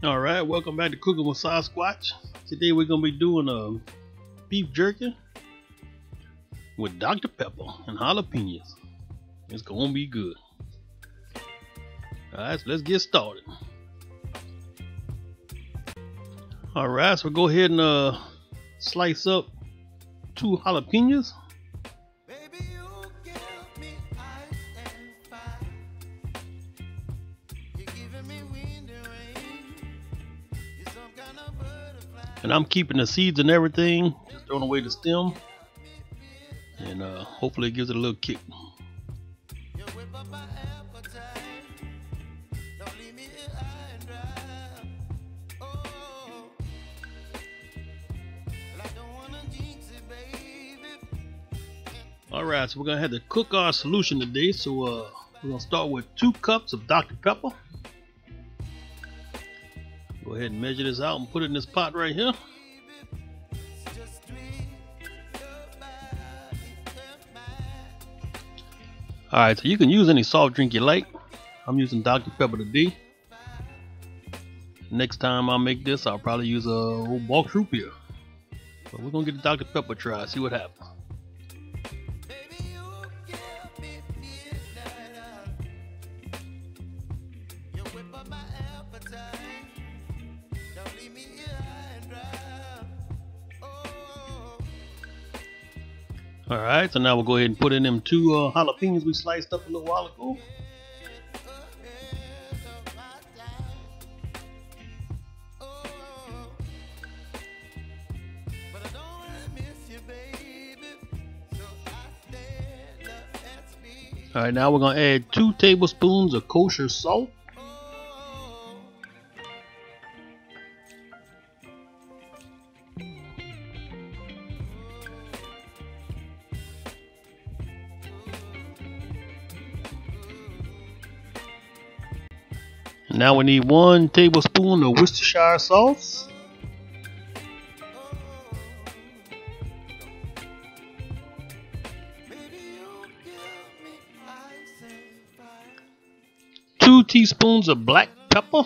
Alright, welcome back to Cooking with Sasquatch. Today we're going to be doing beef jerky with Dr. Pepper and jalapenos. It's going to be good. Alright, so let's get started. Alright, so go ahead and slice up 2 jalapenos. And I'm keeping the seeds and everything, just throwing away the stem, and hopefully it gives it a little kick. Alright, so we're going to have to cook our solution today, so we're going to start with 2 cups of Dr. Pepper. Go ahead and measure this out and put it in this pot right here. Alright, so you can use any soft drink you like. I'm using Dr. Pepper today. Next time I make this, I'll probably use a old box root beer. But we're going to get the Dr. Pepper try, see what happens. Alright, so now we'll go ahead and put in them 2 jalapenos we sliced up a little while ago. Alright, now we're going to add 2 tablespoons of kosher salt. Now we need 1 tablespoon of Worcestershire sauce. Two teaspoons of black pepper.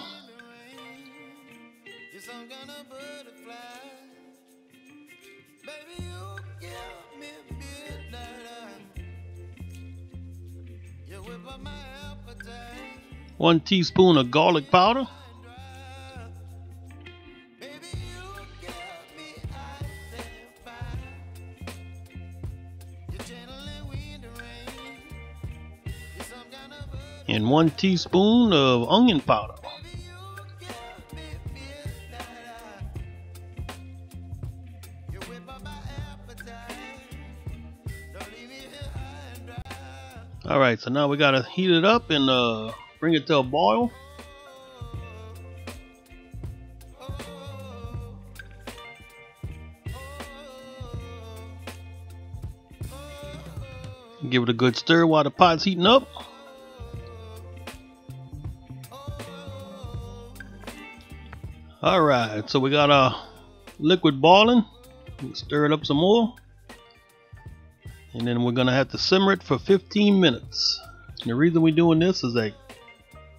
One teaspoon of garlic powder. And 1 teaspoon of onion powder. Alright, so now we gotta heat it up and bring it to a boil. Give it a good stir while the pot's heating up. Alright, so we got our liquid boiling. We'll stir it up some more. And then we're going to have to simmer it for 15 minutes. And the reason we're doing this is that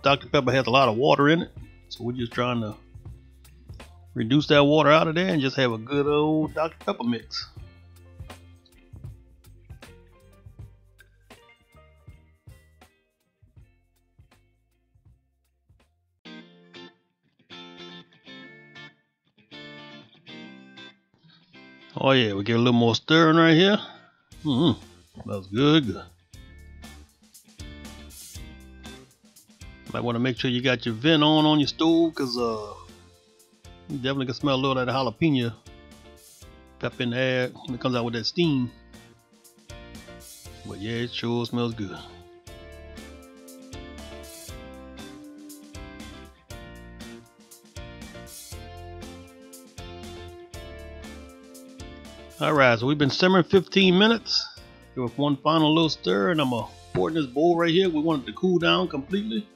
Dr. Pepper has a lot of water in it. So we're just trying to reduce that water out of there and just have a good old Dr. Pepper mix. Oh yeah, we get a little more stirring right here. Smells good. Might want to make sure you got your vent on your stove, because you definitely can smell a little of that jalapeno pepper in the air when it comes out with that steam. But yeah, it sure smells good. Alright, so we've been simmering 15 minutes. Give it 1 final little stir, and I'm going to pour it in this bowl right here. We want it to cool down completely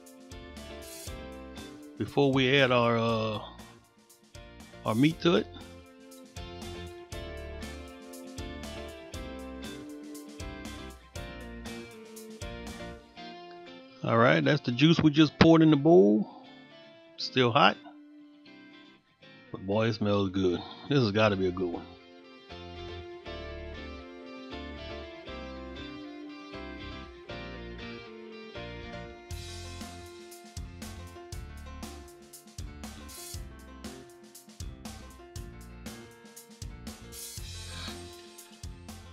before we add our meat to it. Alright, that's the juice we just poured in the bowl. Still hot. Boy, it smells good. This has got to be a good one.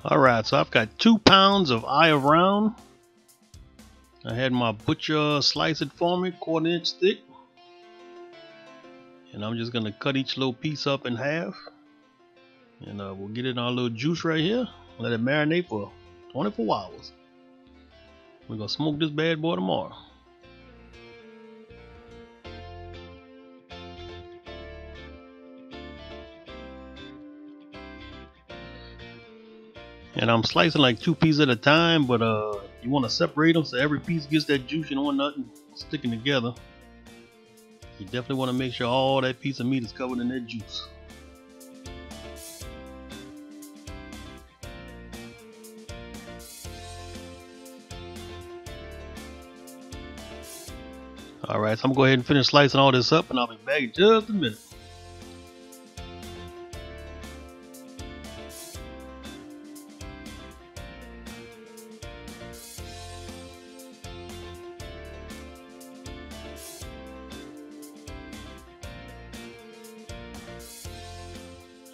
Alright, so I've got 2 pounds of eye of round. I had my butcher slice it for me, 1/4 inch thick. And I'm just going to cut each little piece up in half. And we'll get it in our little juice right here. Let it marinate for 24 hours. We're going to smoke this bad boy tomorrow. And I'm slicing like 2 pieces at a time, but you want to separate them so every piece gets that juice. You don't want nothing sticking together. You definitely want to make sure all that piece of meat is covered in that juice. Alright, so I'm going to go ahead and finish slicing all this up, and I'll be back in just a minute.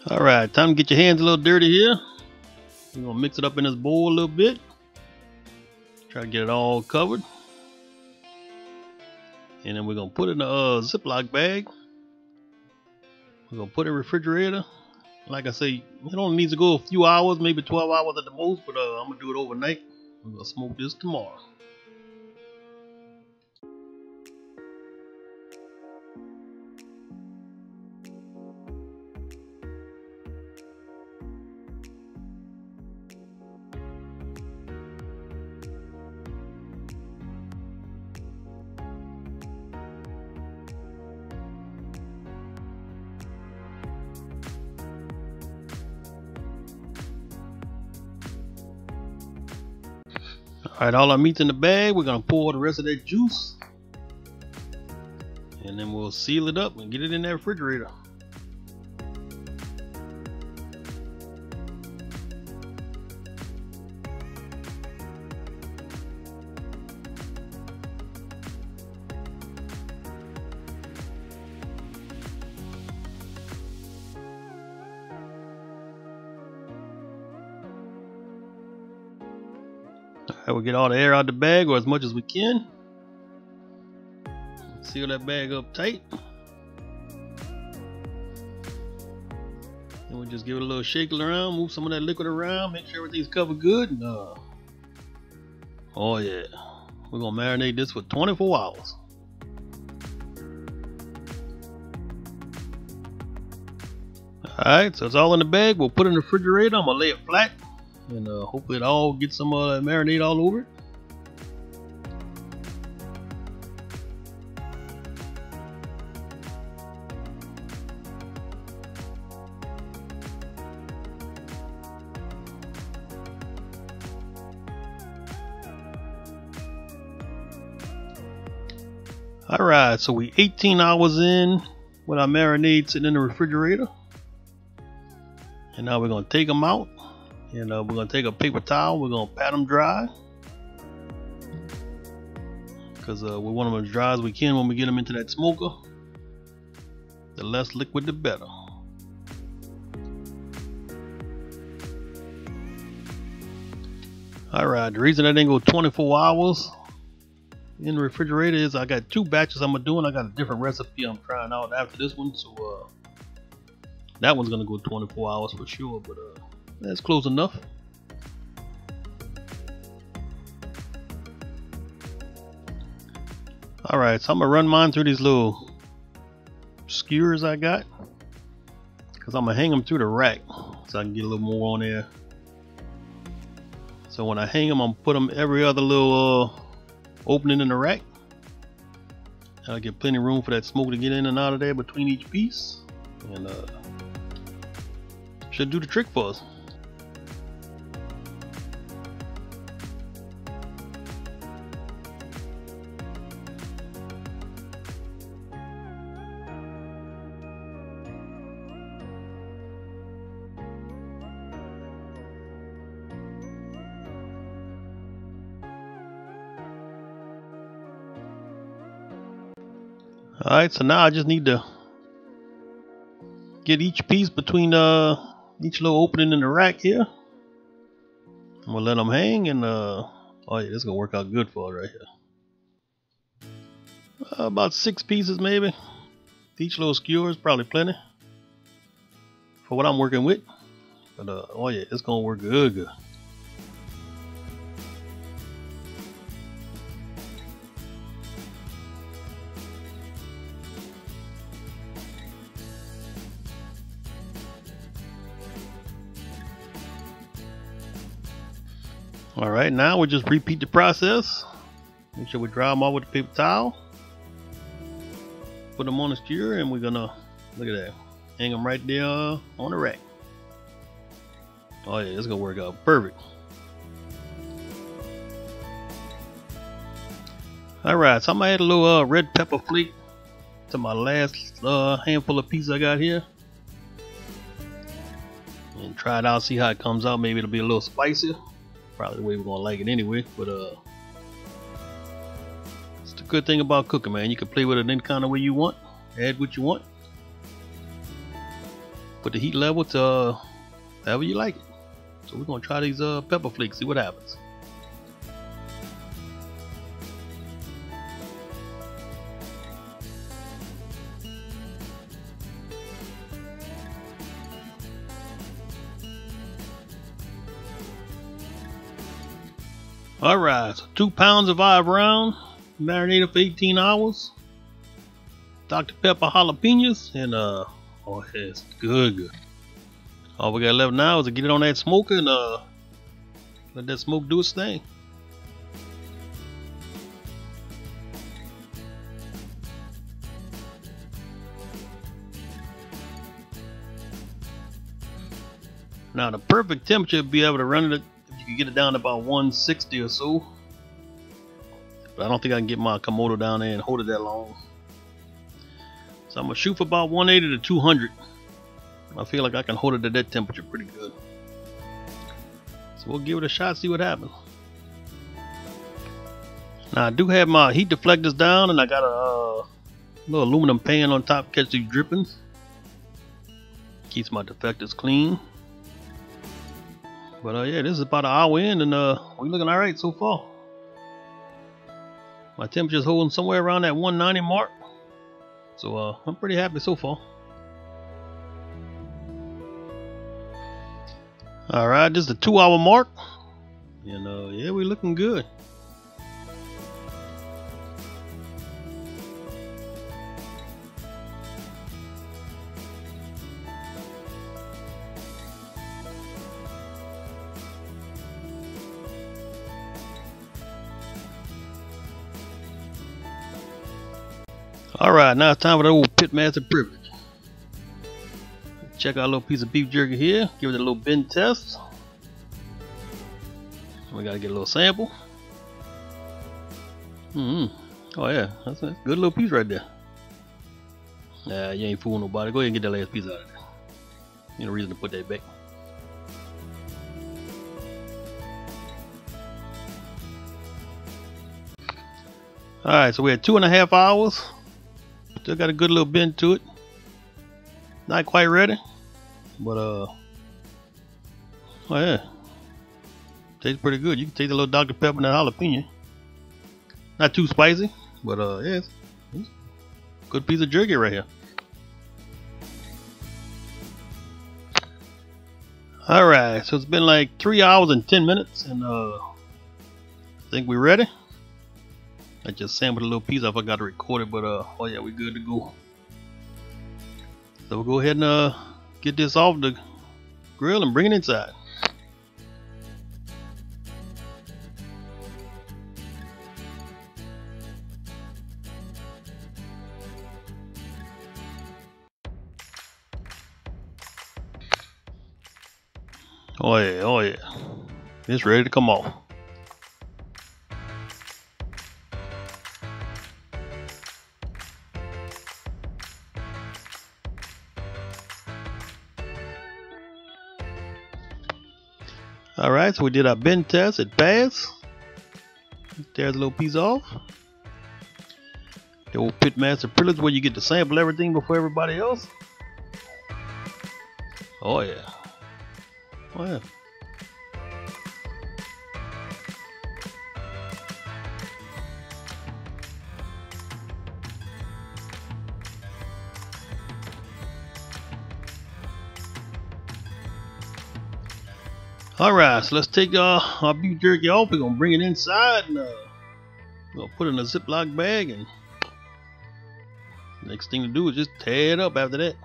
Alright, time to get your hands a little dirty here. We're going to mix it up in this bowl a little bit. Try to get it all covered. And then we're going to put it in a Ziploc bag. We're going to put it in the refrigerator. Like I say, it only needs to go a few hours, maybe 12 hours at the most, but I'm going to do it overnight. We're going to smoke this tomorrow. Alright, all our meat's in the bag. We're going to pour the rest of that juice. And then we'll seal it up and get it in that refrigerator. Alright, we'll get all the air out the bag, or as much as we can. Seal that bag up tight. And we'll just give it a little shake around, move some of that liquid around, make sure everything's covered good. And, oh yeah, we're gonna marinate this for 24 hours. Alright, so it's all in the bag. We'll put it in the refrigerator. I'm gonna lay it flat. And hopefully it all gets some marinade all over it. Alright, so we 18 hours in with our marinade sitting in the refrigerator. And now we're going to take them out. And we're going to take a paper towel. We're going to pat them dry. Because we want them as dry as we can when we get them into that smoker. The less liquid, the better. Alright, the reason I didn't go 24 hours in the refrigerator is I got 2 batches I'm doing. I got a different recipe I'm trying out after this one. So that one's going to go 24 hours for sure. But that's close enough. Alright, so I'm going to run mine through these little skewers I got. Because I'm going to hang them through the rack so I can get a little more on there. So when I hang them, I'm going to put them every other little opening in the rack. I'll get plenty of room for that smoke to get in and out of there between each piece. And should do the trick for us. Alright, so now I just need to get each piece between each little opening in the rack here. I'm gonna let them hang, and oh yeah, this is gonna work out good for it right here. About 6 pieces maybe. Each little skewer is probably plenty for what I'm working with. But oh yeah, it's gonna work good. Alright, now we'll just repeat the process. Make sure we dry them off with a paper towel. Put them on the skewer, and we're gonna, look at that, hang them right there on the rack. Oh yeah, it's gonna work out perfect. Alright, so I'm gonna add a little red pepper flake to my last handful of pieces I got here. And try it out, see how it comes out. Maybe it'll be a little spicier. Probably the way we're gonna like it anyway, but it's the good thing about cooking, man. You can play with it any kind of way you want, add what you want, put the heat level to however you like it. So we're gonna try these pepper flakes, see what happens. Alright, so 2 pounds of olive brown, marinated for 18 hours. Dr. Pepper jalapenos, and oh yeah, it's good. All we got left now is to get it on that smoker and let that smoke do its thing. Now the perfect temperature to be able to run it, you can get it down to about 160 or so. But I don't think I can get my Komodo down there and hold it that long. So I'm gonna shoot for about 180 to 200. I feel like I can hold it at that temperature pretty good. So we'll give it a shot, see what happens. Now I do have my heat deflectors down, and I got a little aluminum pan on top to catch these drippings. Keeps my deflectors clean. But yeah, this is about an hour in, and we're looking alright so far. My temperature's holding somewhere around that 190 mark. So I'm pretty happy so far. Alright, this is the 2-hour mark. And yeah, we're looking good. Alright, now it's time for the old pitmaster privilege. Check out a little piece of beef jerky here. Give it a little bend test. We gotta get a little sample. Oh yeah, that's a good little piece right there. Nah, you ain't fooling nobody. Go ahead and get that last piece out of there. Ain't no reason to put that back. Alright, so we had 2.5 hours. Still got a good little bend to it. Not quite ready, but oh yeah, tastes pretty good. You can taste a little Dr. Pepper and that jalapeno. Not too spicy, but yeah, it's a good piece of jerky right here. Alright, so it's been like 3 hours and 10 minutes, and I think we're ready. I just sampled a little piece. I forgot to record it, but oh yeah, we're good to go. So we'll go ahead and get this off the grill and bring it inside. Oh yeah, it's ready to come off. Alright, so we did our bend test, it passed. There's a little piece off. The old pitmaster privilege where you get to sample everything before everybody else. Oh yeah. Oh yeah. Alright, so let's take our beef jerky off. We're gonna bring it inside and we're gonna put it in a Ziploc bag, and next thing to do is just tear it up after that.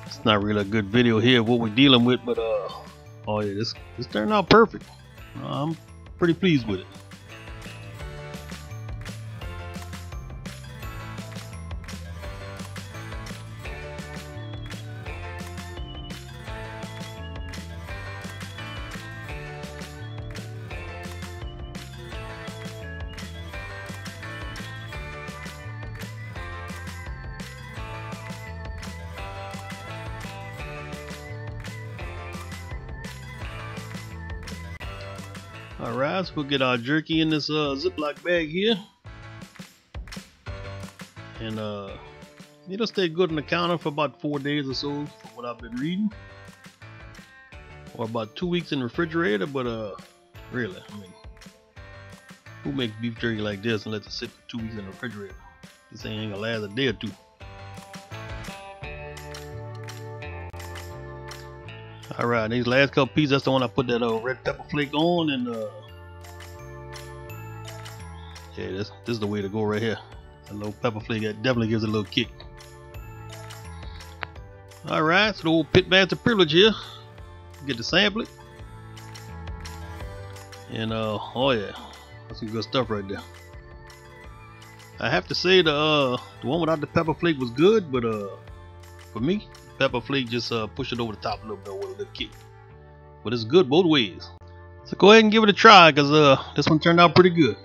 It's not really a good video here of what we're dealing with, but oh yeah, this turned out perfect. I'm pretty pleased with it. Alright, so we'll get our jerky in this Ziploc bag here. And it'll stay good on the counter for about 4 days or so, from what I've been reading. Or about 2 weeks in the refrigerator, but really, I mean, who makes beef jerky like this and lets it sit for 2 weeks in the refrigerator? This ain't gonna last a day or two. Alright, these last couple pieces, that's the one I put that red pepper flake on, and yeah, this is the way to go right here. A little pepper flake, that definitely gives it a little kick. Alright, so the old pitmaster privilege here. Get to sample it. And oh yeah, that's some good stuff right there. I have to say the one without the pepper flake was good, but for me, pepper flake just push it over the top a little bit with a little kick. But it's good both ways. So go ahead and give it a try, because this one turned out pretty good.